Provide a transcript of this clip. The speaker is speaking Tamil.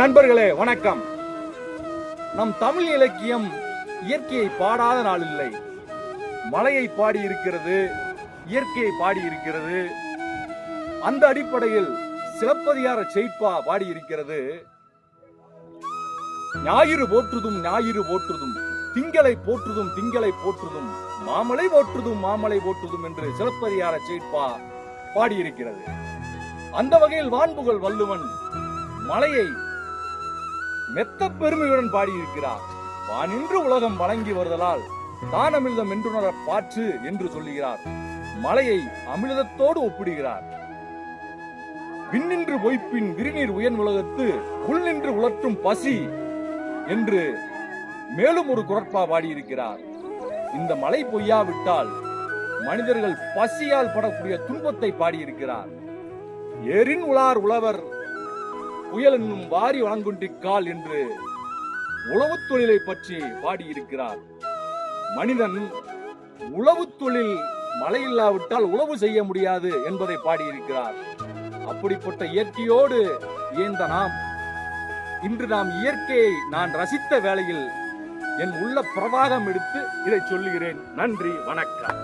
நண்பர்களே வணக்கம். நம் தமிழ் இலக்கியம் இயற்கையை பாடாத நாள் இல்லை. மலையை பாடி இருக்கிறது, இயற்கையை பாடி இருக்கிறது. அந்த அடிப்படையில் சிலப்பதிகார செய்பா பாடி இருக்கிறது. ஞாயிறு போற்றுதும் ஞாயிறு போற்றுதும், திங்களை போற்றுதும் திங்களை போற்றுதும், மாமலை போற்றுதும் மாமலை போற்றுதும் என்று சிலப்பதிகார செய்பா பாடியிருக்கிறது. அந்த வகையில் வான்புகழ் வள்ளுவன் மலையை மெத்த பெருமையுடன் பாடியிருக்கிறார். வானின்று உலகம் வழங்கி வருதலால் தான் அமிர்தம் என்றுணர பாற்று என்று சொல்லுகிறார். மலையை அமிர்தத்தோடு ஒப்பிடுகிறார். விண்ணின்று பொய்ப்பின் விரிநீர் உயர் உலகத்து உள் நின்று உலற்றும் பசி என்று மேலும் ஒரு குரற்பா பாடியிருக்கிறார். இந்த மலை பொய்யாவிட்டால் மனிதர்கள் பசியால் படக்கூடிய துன்பத்தை பாடியிருக்கிறார். ஏரின் உளார் உழவர் புயல் என்னும் வாரி வளங்குன்றிக்கால் என்று உழவு தொழிலை பற்றி பாடியிருக்கிறார். மனிதன் உழவு தொழில் மழை இல்லாவிட்டால் உழவு செய்ய முடியாது என்பதை பாடியிருக்கிறார். அப்படிப்பட்ட இயற்கையோடு இயந்த இன்று நாம் இயற்கையை நான் ரசித்த வேளையில் என் உள்ள பிரவாகம் எடுத்து இதை சொல்லுகிறேன். நன்றி, வணக்கம்.